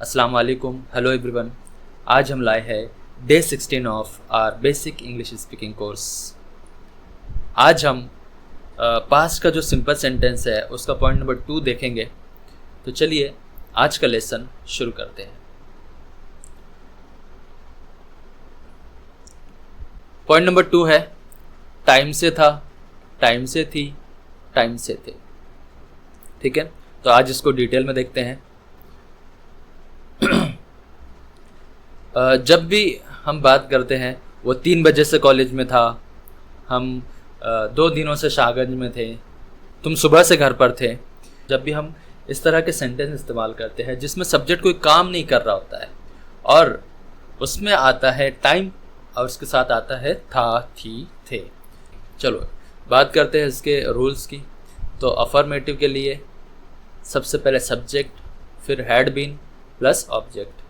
अस्सलाम वालेकुम, hello everyone. आज हम लाए हैं day 16 of our basic English speaking course. आज हम पास्ट का जो सिंपल सेंटेंस है उसका पॉइंट नंबर 2 देखेंगे। तो चलिए आज का लेसन शुरू करते हैं। पॉइंट नंबर 2 है टाइम से था, टाइम से थी, टाइम से थे। ठीक है, तो आज इसको डिटेल में देखते हैं। जब भी हम बात करते हैं वो 3 बजे से कॉलेज में था, हम 2 दिनों से शाहगंज में थे, तुम सुबह से घर पर थे। जब भी हम इस तरह के सेंटेंस इस्तेमाल करते हैं जिसमें सब्जेक्ट कोई काम नहीं कर रहा होता है और उसमें आता है टाइम और उसके साथ आता है था, थी, थे। चलो बात करते हैं इसके रूल्स की। तो अफर्मेटिव के लिए सबसे पहले सब्जेक्ट, फिर had been plus object.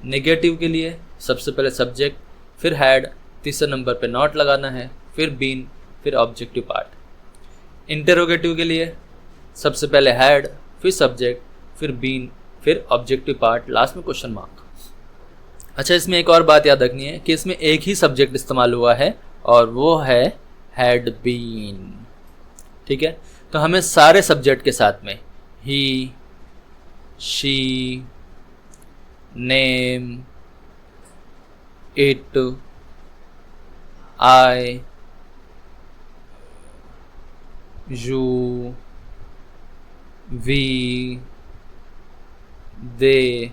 Negative के लिए सबसे पहले सब्जेक्ट, फिर हैड, तीसरे नंबर पे नॉट लगाना है, फिर बीन, फिर ऑब्जेक्टिव पार्ट। इंटरोगेटिव के लिए सबसे पहले हैड, फिर सब्जेक्ट, फिर बीन, फिर ऑब्जेक्टिव पार्ट, लास्ट में क्वेश्चन मार्क। अच्छा, इसमें एक और बात याद रखनी है कि इसमें एक ही सब्जेक्ट इस्तेमाल हुआ है और वो है हैड बीन। ठीक है, तो हमें सारे सब्जेक्ट के साथ में he, she, name, it, I, you, we, they,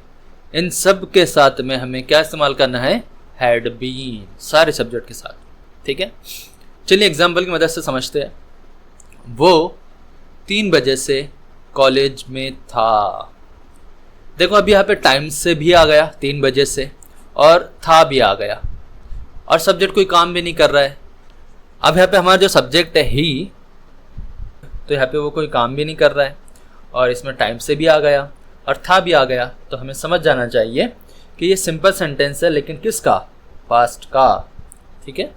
इन सब के साथ में हमें क्या इस्तेमाल करना है? हैड बीन, सारे सब्जेक्ट के साथ। ठीक है, चलिए एग्जाम्पल की मदद से समझते हैं। वो 3 बजे से कॉलेज में था। देखो अभी यहाँ पे टाइम से भी आ गया 3 बजे से, और था भी आ गया, और सब्जेक्ट कोई काम भी नहीं कर रहा है। अब यहाँ पे हमारा जो सब्जेक्ट है ही, तो यहाँ पे वो कोई काम भी नहीं कर रहा है, और इसमें टाइम से भी आ गया और था भी आ गया। तो हमें समझ जाना चाहिए कि ये सिंपल सेंटेंस है, लेकिन किसका? पास्ट का। ठीक है,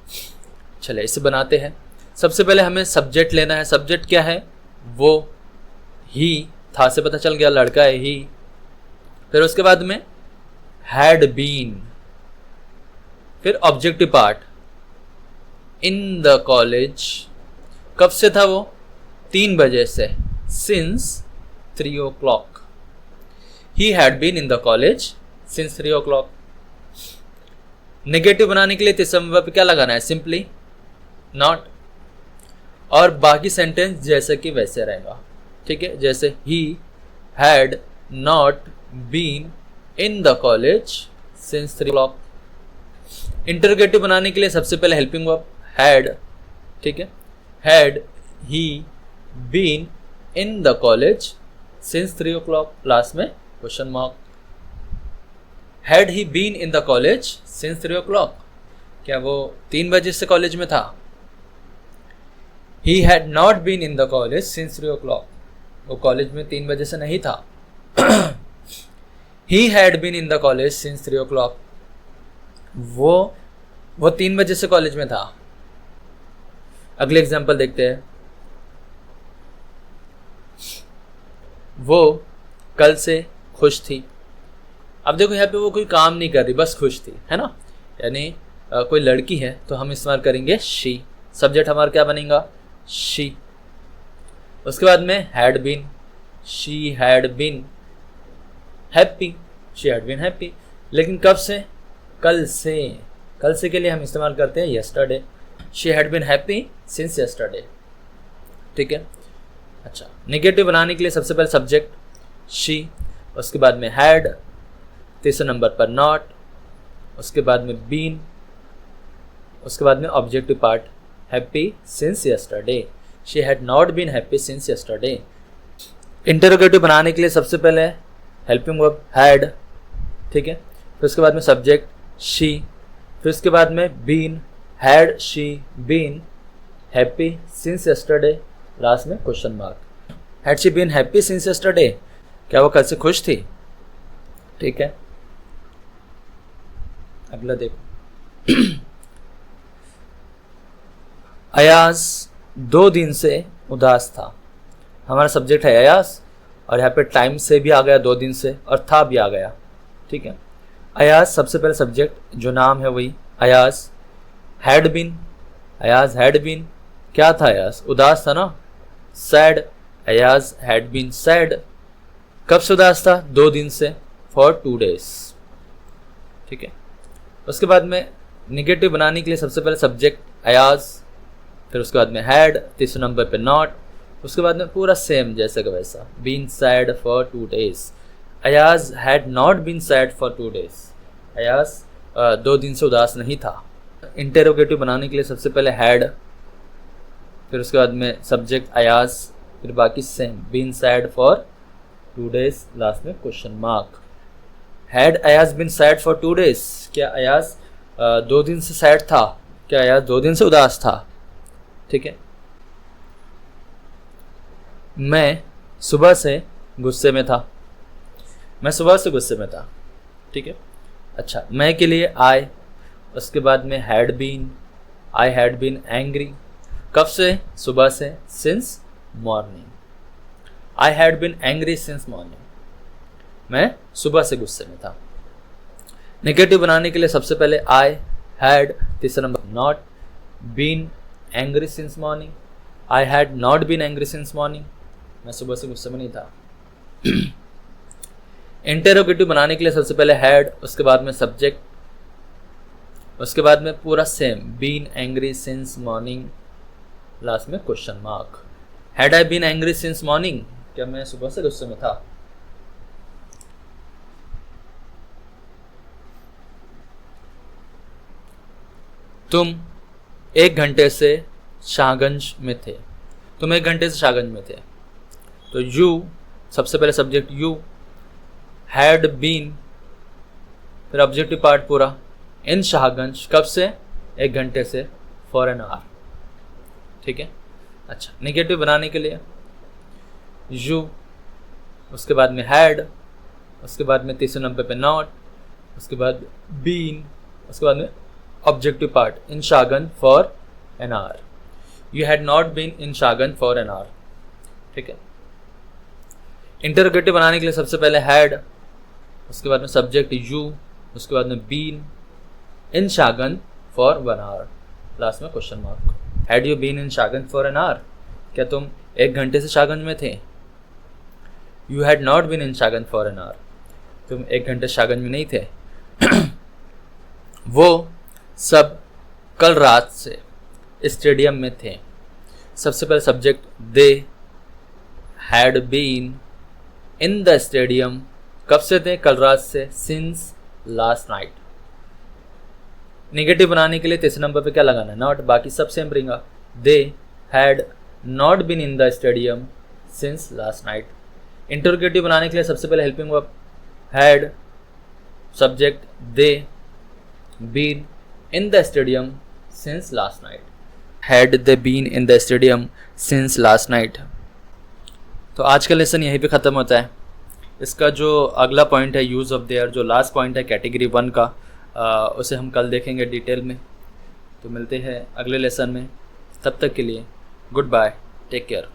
चलिए इसे बनाते हैं। सबसे पहले हमें सब्जेक्ट लेना है। सब्जेक्ट क्या है? वो, ही, था से पता चल गया लड़का है ही। फिर उसके बाद में हैड बीन, फिर objective part, in the college. कब से था वो? 3 बजे से, since 3 o'clock। He had been in the college since 3 o'clock। Negative बनाने के लिए तीसरे नंबर पे क्या लगाना है? सिंपली नॉट, और बाकी सेंटेंस जैसे कि वैसे रहेगा। ठीक है, जैसे he had not been in the college since 3 o'clock। Interrogative बनाने के लिए सबसे पहले हेल्पिंग वर्ब हैड। ठीक है, had he been in the college since 3 o'clock, last में question mark. Had he been in the college since 3 o'clock, क्या वो 3 बजे से कॉलेज में था? He had not been in the college since 3 o'clock, वो कॉलेज में 3 बजे से नहीं था। He had been in the college since 3 o'clock, वो 3 बजे से कॉलेज में था। अगले एग्जाम्पल देखते हैं। वो कल से खुश थी। अब देखो यहाँ पे वो कोई काम नहीं कर रही, बस खुश थी, है ना। यानी कोई लड़की है तो हम इस्तेमाल करेंगे शी। सब्जेक्ट हमारा क्या बनेगा? शी। उसके बाद में had been, she had been happy, she had been happy. लेकिन कब से? कल से। कल से के लिए हम इस्तेमाल करते हैं yesterday. She had been happy since yesterday. ठीक है, अच्छा, नेगेटिव बनाने के लिए सबसे पहले सब्जेक्ट शी, उसके बाद में हैड, तीसरे नंबर पर नॉट, उसके बाद में बीन, उसके बाद में objective part happy since yesterday. She had not been happy since yesterday. Interrogative बनाने के लिए सबसे पहले हेल्पिंग वर्ब हैड। ठीक है, फिर उसके बाद में सब्जेक्ट शी, फिर उसके बाद में been, had she been happy since yesterday, last में question mark. Had she been happy since yesterday, क्या वो कल से खुश थी? ठीक है, अगला देखो। अयाज 2 दिन से उदास था। हमारा सब्जेक्ट है अयाज, और यहाँ पे टाइम से भी आ गया 2 दिन से, और था भी आ गया। ठीक है। अयाज सबसे पहले सब्जेक्ट जो नाम है वही Ayaz. Had been, Ayaz had been, क्या था अयाज? उदास था ना, sad, Ayaz had been sad. कब से उदास था? 2 दिन से, फॉर 2 days, ठीक है। उसके बाद में निगेटिव बनाने के लिए सबसे पहले सब्जेक्ट अयाज, फिर उसके बाद में हैड, तीसरे नंबर पे नॉट, उसके बाद में पूरा सेम जैसे का वैसा, been sad for 2 days। Ayaz had not been sad for 2 days, Ayaz 2 दिन से उदास नहीं था। इंटेरोगेटिव बनाने के लिए सबसे पहले हैड, फिर उसके बाद में सब्जेक्ट अयाज, फिर बाकी same, been sad for 2 days, last में question mark. Had Ayaz been sad for 2 days, क्या अयाज 2 दिन से सैड था? क्या अयाज 2 दिन से उदास था? ठीक है। मैं सुबह से गुस्से में था, मैं सुबह से गुस्से में था, ठीक है। अच्छा, मैं के लिए आई, उसके बाद में had been, I had been angry, कब से? सुबह से, since morning. I had been angry since morning, मैं सुबह से गुस्से में था। नेगेटिव बनाने के लिए सबसे पहले आई, हैड, तीसरा number not, been angry since morning, I had not been angry since morning, मैं सुबह से गुस्से में नहीं था। इंटेरोगेटिव बनाने के लिए सबसे पहले हैड, उसके बाद में सब्जेक्ट, उसके बाद में पूरा same, been angry since morning, last में question mark. Had I been angry since morning, क्या मैं सुबह से गुस्से में था? तुम 1 घंटे से शाहगंज में थे, तुम 1 घंटे से शाहगंज में थे। तो यू सबसे पहले सब्जेक्ट यू, हैड बीन, फिर ऑब्जेक्टिव पार्ट पूरा, इन शाहगंज, कब से? 1 घंटे से, फॉर एन आवर, ठीक है। अच्छा, नेगेटिव बनाने के लिए यू, उसके बाद में हैड, उसके बाद में तीसरे नंबर पे नॉट, उसके बाद बीन, उसके बाद में objective part, in Shahganj for an hour. You had not been in Shahganj for an hour, ठीक है। इंटरोगेटिव बनाने के लिए सबसे पहले हैड, उसके बाद में सब्जेक्ट यू, उसके बाद में been in Shahganj for 1 hour, last में question mark. Had you been in Shahganj for an hour, क्या तुम 1 घंटे से शाहगंज में थे? You had not been in Shahganj for an hour, तुम 1 घंटे शाहगंज में नहीं थे। वो सब कल रात से स्टेडियम में थे। सबसे पहले subject they had been in the stadium, कब से थे? कल रात से, सिंस लास्ट नाइट। नेगेटिव बनाने के लिए तीसरे नंबर पे क्या लगाना है? नॉट, बाकी सब सेम रहेगा। They had not been in the stadium since last night. Interrogative बनाने के लिए सबसे पहले helping verb had, subject they, been in the stadium since last night. Had they been in the stadium since last night. तो आज का lesson यहीं पे ख़त्म होता है। इसका जो अगला पॉइंट है यूज़ ऑफ देयर, जो लास्ट पॉइंट है कैटेगरी 1 का, उसे हम कल देखेंगे डिटेल में। तो मिलते हैं अगले लेसन में, तब तक के लिए गुड बाय, टेक केयर।